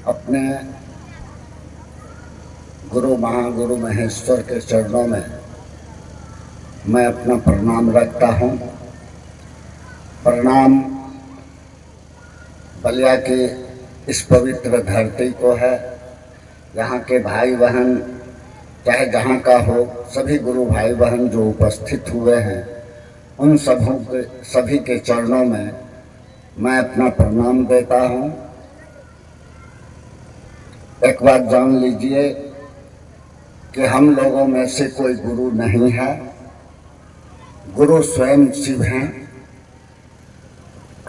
अपने गुरु महागुरु महेश्वर के चरणों में मैं अपना प्रणाम रखता हूँ। प्रणाम बलिया की इस पवित्र धरती को है। यहाँ के भाई बहन चाहे जहाँ का हो, सभी गुरु भाई बहन जो उपस्थित हुए हैं, उन सभी के चरणों में मैं अपना प्रणाम देता हूँ। एक बात जान लीजिए कि हम लोगों में से कोई गुरु नहीं है, गुरु स्वयं शिव हैं।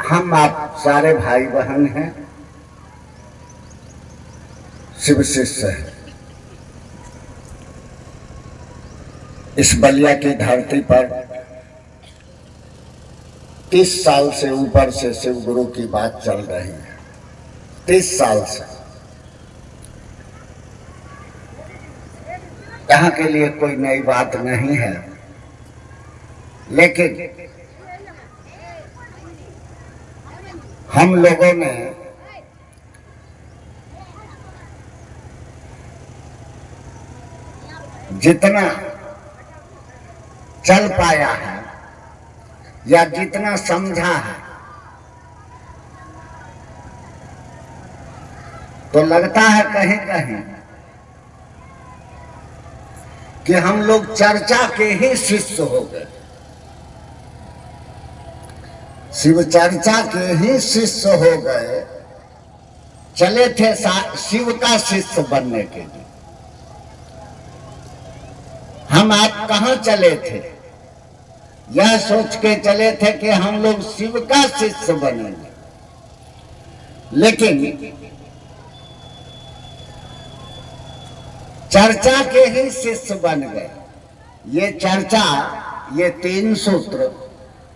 हम आप सारे भाई बहन हैं, शिव शिष्य हैं। इस बलिया की धरती पर 30 साल से ऊपर से शिव गुरु की बात चल रही है। 30 साल से यहाँ के लिए कोई नई बात नहीं है, लेकिन हम लोगों ने जितना चल पाया है या जितना समझा है, तो लगता है कहीं कहीं कि हम लोग चर्चा के ही शिष्य हो गए, शिव चर्चा के ही शिष्य हो गए। चले थे शिव का शिष्य बनने के लिए। हम आप कहाँ चले थे? यह सोच के चले थे कि हम लोग शिव का शिष्य बनेंगे, लेकिन चर्चा के ही शिष्य बन गए। ये चर्चा, ये 3 सूत्र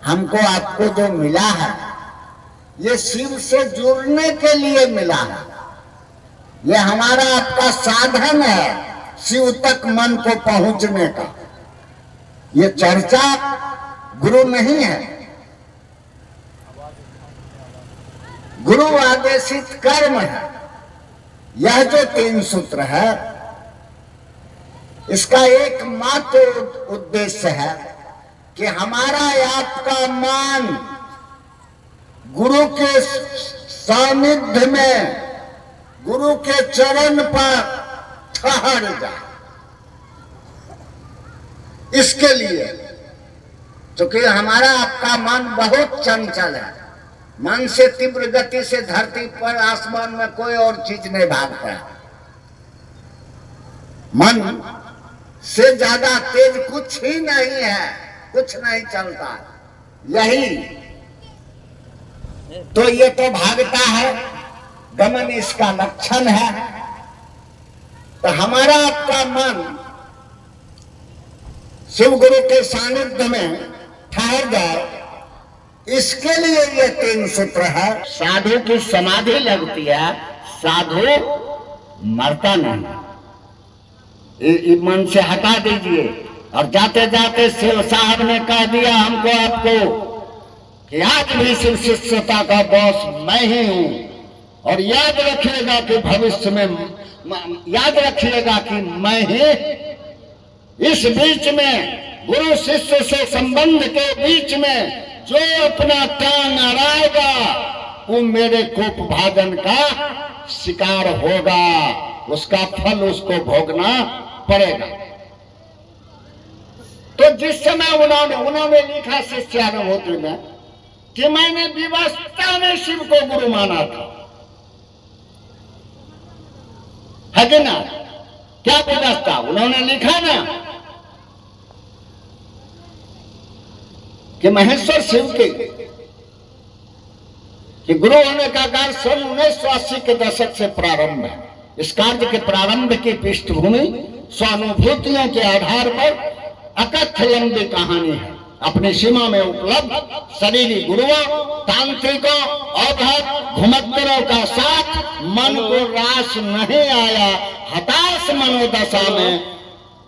हमको आपको जो मिला है, ये शिव से जुड़ने के लिए मिला है। ये हमारा आपका साधन है शिव तक मन को पहुंचने का। ये चर्चा गुरु नहीं है, गुरु आदेशित कर्म है। यह जो 3 सूत्र है, इसका एकमात्र उद्देश्य है कि हमारा आपका मन गुरु के सानिध्य में, गुरु के चरण पर ठहर जाए। इसके लिए, क्योंकि हमारा आपका मन बहुत चंचल है। मन से तीव्र गति से धरती पर आसमान में कोई और चीज नहीं भागता है। मन से ज्यादा तेज कुछ ही नहीं है, कुछ नहीं चलता। यही तो, ये तो भागता है, गमन इसका लक्षण है। तो हमारा आपका मन शिव गुरु के सानिध्य में ठहर जाए, इसके लिए ये 3 सूत्र है। साधु की समाधि लगती है, साधु मरता नहीं। मन से हटा दीजिए। और जाते जाते शिव साहब ने कह दिया हमको आपको कि आज भी शिव शिष्यता का बॉस मैं ही हूं। और याद रखिएगा कि भविष्य में याद रखिएगा कि मैं ही इस बीच में गुरु शिष्य से संबंध के बीच में जो अपना टांग अड़ाएगा वो मेरे कोप भाजन का शिकार होगा। उसका फल उसको भोगना पड़ेगा। तो जिस समय उन्होंने लिखा शिष्यानुभूति में कि मैंने विवस्था में शिव को गुरु माना था, है कि ना? क्या व्यवस्था उन्होंने लिखा ना कि महेश्वर शिव के गुरु होने का कार्य सन 1980 के दशक से प्रारंभ है। इस कार्य के प्रारंभ की पृष्ठभूमि स्वानुभूतियों के आधार पर अकथ्य लंबी कहानी है। अपनी सीमा में उपलब्ध शरीरी गुरुओं, तांत्रिकों, अवधक घुमक्करों का साथ मन को रास नहीं आया। हताश मनोदशा में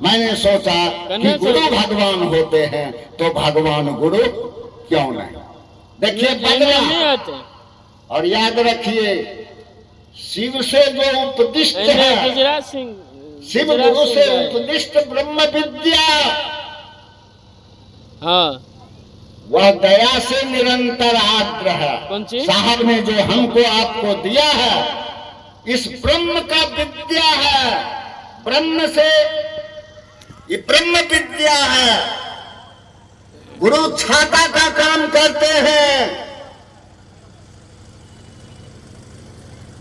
मैंने सोचा कि गुरु भगवान होते हैं तो भगवान गुरु क्यों नहीं। देखिए बदला। और याद रखिए शिव से जो उपदिष्ट है, शिव गुरु से उपदिष्ट ब्रह्म विद्या, हाँ, वह दया से निरंतर आर्द्र है। साहब ने जो हमको आपको दिया है इस ब्रह्म का विद्या है, ब्रह्म से ये ब्रह्म विद्या है। गुरु छाता का काम करते हैं।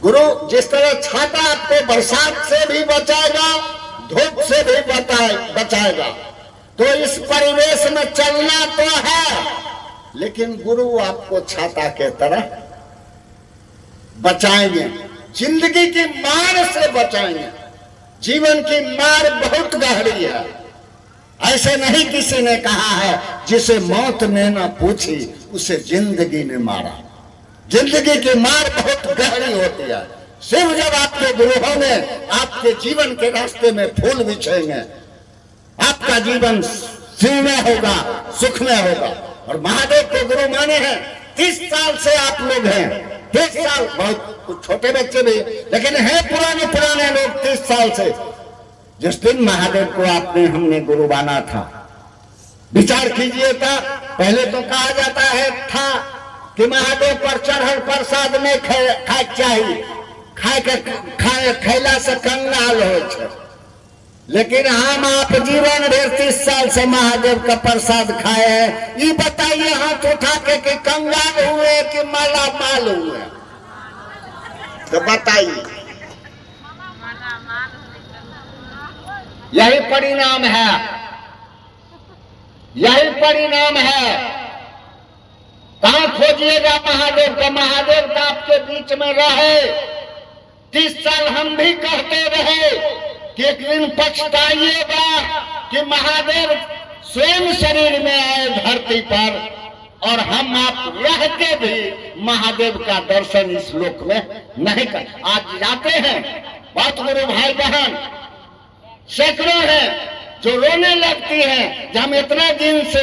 गुरु जिस तरह छाता आपको बरसात से भी बचाएगा, धूप से भी बचाएगा, तो इस परिवेश में चलना तो है, लेकिन गुरु आपको छाता के तरह बचाएंगे, जिंदगी की मार से बचाएंगे। जीवन की मार बहुत गहरी है। ऐसे नहीं किसी ने कहा है जिसे मौत ने न पूछी उसे जिंदगी ने मारा। जिंदगी की मार बहुत गहरी होती है। शिव जब आपके गुरु होंगे, आपके जीवन के रास्ते में फूल बिछेंगे, आपका जीवन शिव में होगा, सुख में होगा। और महादेव को गुरु माने हैं। 30 साल से आप लोग हैं, 30 साल, बहुत कुछ छोटे बच्चे भी, लेकिन हैं पुराने लोग 30 साल से। जिस दिन महादेव को आपने हमने गुरु माना था, विचार कीजिए था। पहले तो कहा जाता है था कि महादेव पर चढ़ल प्रसाद नहीं खाए चाहिए, खैला से कंगाल हो। लेकिन हम आप जीवन भर 30 साल से महादेव का प्रसाद खाए हैं। ये बताइए हाथ उठा के कि कंगाल हुए कि माला माल हुए, तो बताइए। यही परिणाम है, यही परिणाम है। कहां खोजिएगा महादेव का? महादेव का आपके बीच में रहे। 30 साल हम भी कहते रहे कि एक दिन पछताइएगा कि महादेव स्वयं शरीर में आए धरती पर, और हम आप रह के भी महादेव का दर्शन इस लोक में नहीं कर। आज जाते हैं बहुत गुरु भाई बहन सैकड़ों हैं जो रोने लगती हैं कि हम इतना दिन से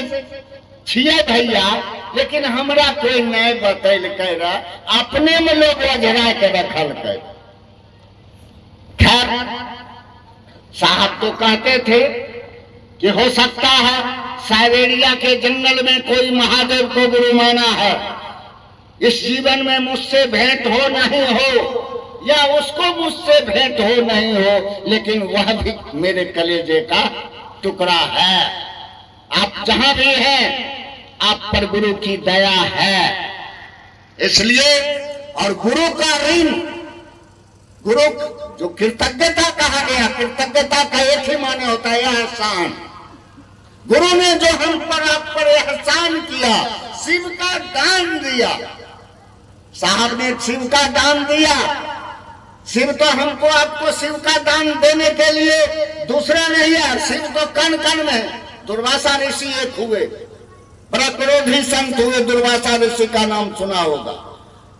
छिए भैया, लेकिन हमरा कोई नहीं बतैल कह रहा, अपने में लोग वजरा के रखल कर। खैर साहब तो कहते थे कि हो सकता है साइबेरिया के जंगल में कोई महादेव को गुरु माना है। इस जीवन में मुझसे भेंट हो नहीं हो, या उसको मुझसे भेंट हो नहीं हो, लेकिन वह भी मेरे कलेजे का टुकड़ा है। आप जहां भी हैं, आप पर गुरु की दया है। इसलिए और गुरु का ऋण, गुरु जो कृतज्ञता कहा गया, कृतज्ञता का एक ही माने होता है एहसान। गुरु ने जो हम पर आप पर एहसान किया, शिव का दान दिया। साहब ने शिव का दान दिया। शिव तो हमको आपको शिव का दान देने के लिए दूसरा नहीं है। शिव तो कण कण में, दुर्वासा ऋषि एक हुए, बड़ा क्रोधी संत हुए, दुर्वासा ऋषि का नाम सुना होगा।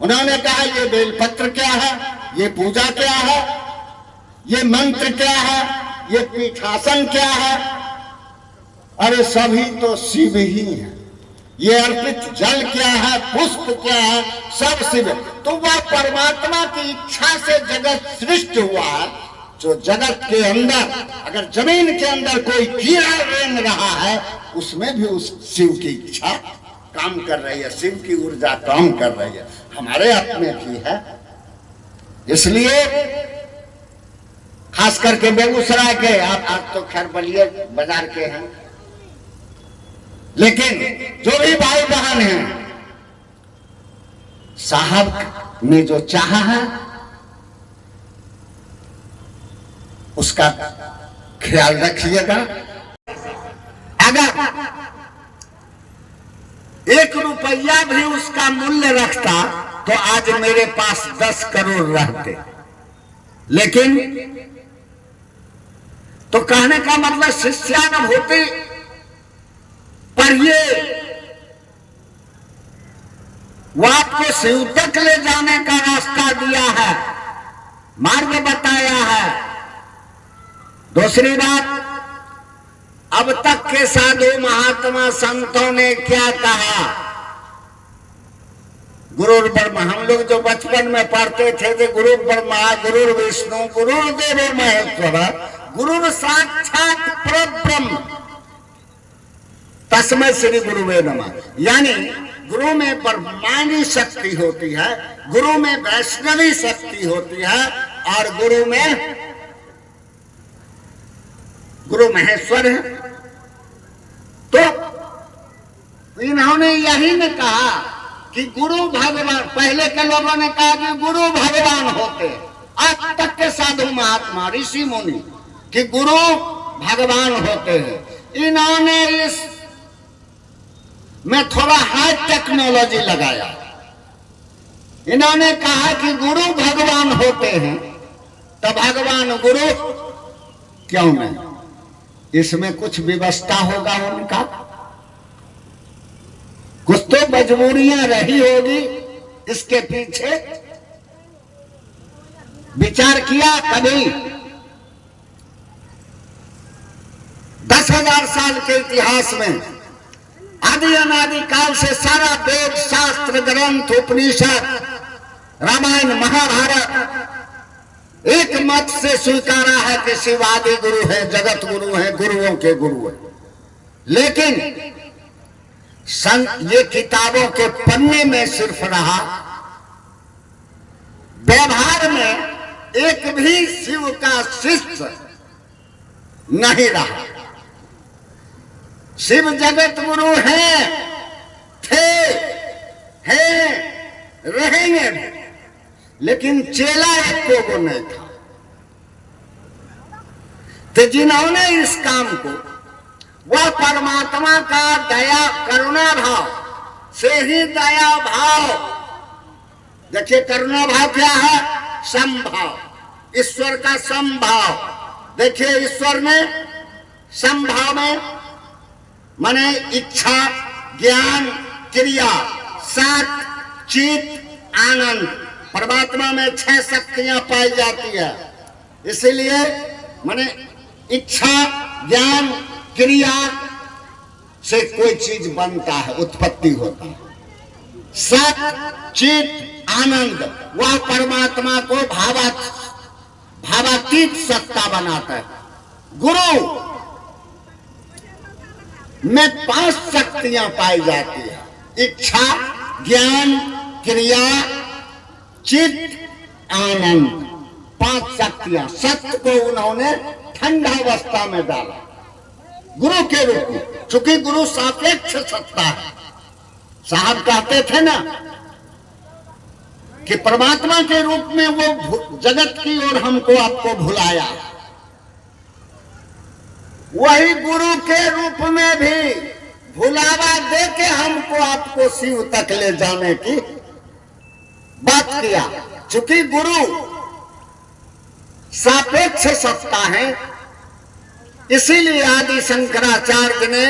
उन्होंने कहा ये बेलपत्र क्या है, ये पूजा क्या है, ये मंत्र क्या है, ये पीठासन क्या है? अरे सभी तो शिव ही है। ये अर्पित जल क्या है, पुष्प क्या है, सब शिव। तो वह परमात्मा की इच्छा से जगत सृष्टि हुआ है। जो जगत के अंदर, अगर जमीन के अंदर कोई कीड़ा रेंग रहा है, उसमें भी उस शिव की इच्छा काम कर रही है, शिव की ऊर्जा काम कर रही है। हमारे अपने भी है। इसलिए खास करके बेगूसराय के, आप तो खैर बलिया बाजार के हैं, लेकिन जो भी भाई बहन हैं, साहब ने जो चाहा है उसका ख्याल रखिएगा। अगर 1 रुपया भी उसका मूल्य रखता तो आज मेरे पास 10 करोड़ रहते। लेकिन तो कहने का मतलब शिष्यानुभूति पर ये वो आपको शिव तक ले जाने का रास्ता दिया है, मार्ग बताया है। दूसरी बात, अब तक के साधु महात्मा संतों ने क्या कहा? गुरु ब्रह्मा, हम लोग जो बचपन में पढ़ते थे तो गुरु ब्रह्मा गुरु विष्णु गुरुदेव महेश्वर गुरु साक्षात परब्रह्म तस्मै श्री गुरुवे नमः। यानी गुरु में ब्रह्मांडी शक्ति होती है, गुरु में वैष्णवी शक्ति होती है और गुरु में गुरु महेश्वर है। तो इन्होंने यही ने कहा कि गुरु भगवान, पहले के लोगों ने कहा कि गुरु भगवान होते, आज तक के साधु महात्मा ऋषि मुनि कि गुरु भगवान होते हैं। इन्होंने इस में थोड़ा हाई टेक्नोलॉजी लगाया। इन्होंने कहा कि गुरु भगवान होते हैं तो भगवान गुरु क्यों नहीं? इसमें कुछ व्यवस्था होगा उनका, कुछ तो मजबूरियां रही होगी इसके पीछे। विचार किया कभी? 10,000 साल के इतिहास में आदि अनादि काल से सारा वेद शास्त्र ग्रंथ उपनिषद रामायण महाभारत एक मत से स्वीकारा है कि शिवादि गुरु है, जगत गुरु है, गुरुओं के गुरु है। लेकिन ये किताबों के पन्ने में सिर्फ रहा, व्यवहार में एक भी शिव का शिष्य नहीं रहा। शिव जगत गुरु हैं, थे, हैं, रहेंगे भी, लेकिन चेला एक को नहीं था। तो जिन्होंने इस काम को, वह परमात्मा का दया करुणा भाव से ही दया भाव, देखिए करुणा भाव क्या है? समभाव, ईश्वर का समभाव। देखिए ईश्वर में समभाव में माने इच्छा ज्ञान क्रिया सात चित आनंद। परमात्मा में 6 शक्तियां पाई जाती है, इसीलिए माने इच्छा ज्ञान क्रिया से कोई चीज बनता है, उत्पत्ति होता है। सत चित आनंद वह परमात्मा को भावातीत सत्ता बनाता है। गुरु में 5 शक्तियां पाई जाती है, इच्छा ज्ञान क्रिया चित आनंद, 5 शक्तियां। सत्य को उन्होंने ठंडा अवस्था में डाला गुरु के रूप में, चूंकि गुरु सापेक्ष सत्ता है। साहब कहते थे ना कि परमात्मा के रूप में वो जगत की ओर हमको आपको भुलाया, वही गुरु के रूप में भी भुलावा दे के हमको आपको शिव तक ले जाने की बात किया। चूंकि गुरु सापेक्ष सत्ता है, इसीलिए आदि शंकराचार्य ने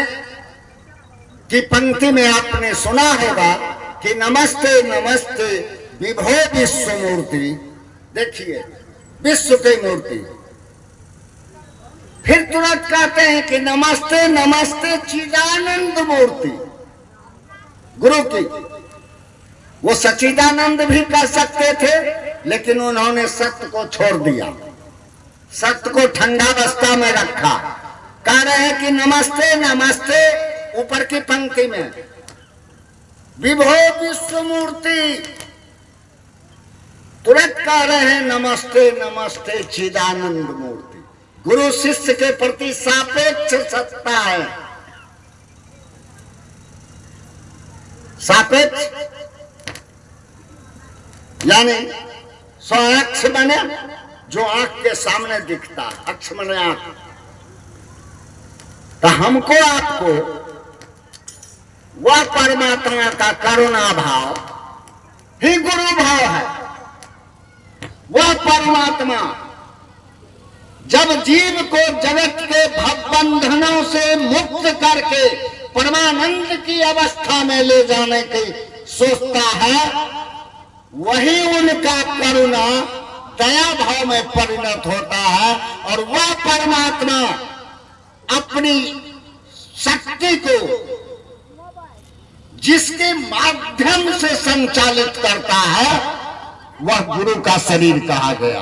की पंक्ति में आपने सुना होगा कि नमस्ते नमस्ते विभो विश्व मूर्ति। देखिए विश्व की मूर्ति, फिर तुरंत कहते हैं कि नमस्ते नमस्ते चिदानंद मूर्ति गुरु की। वो सच्चिदानंद भी कह सकते थे, लेकिन उन्होंने सत्य को छोड़ दिया, सत्य को ठंडा अवस्था में रखा। कह रहे हैं कि नमस्ते नमस्ते, ऊपर की पंक्ति में विभो विश्व मूर्ति, तुरंत कह रहे हैं नमस्ते नमस्ते चिदानंद मूर्ति। गुरु शिष्य के प्रति सापेक्ष सत्ता है। सापेक्ष यानी स्वाक्ष बने जो आंख के सामने दिखता, अक्ष मने आंख। तो हमको आपको वह परमात्मा का करुणा भाव ही गुरु भाव है। वह परमात्मा जब जीव को जगत के भवबंधनों से मुक्त करके परमानंद की अवस्था में ले जाने की सोचता है, वही उनका करुणा दया भाव में परिणत होता है। और वह परमात्मा अपनी शक्ति को जिसके माध्यम से संचालित करता है वह गुरु का शरीर कहा गया।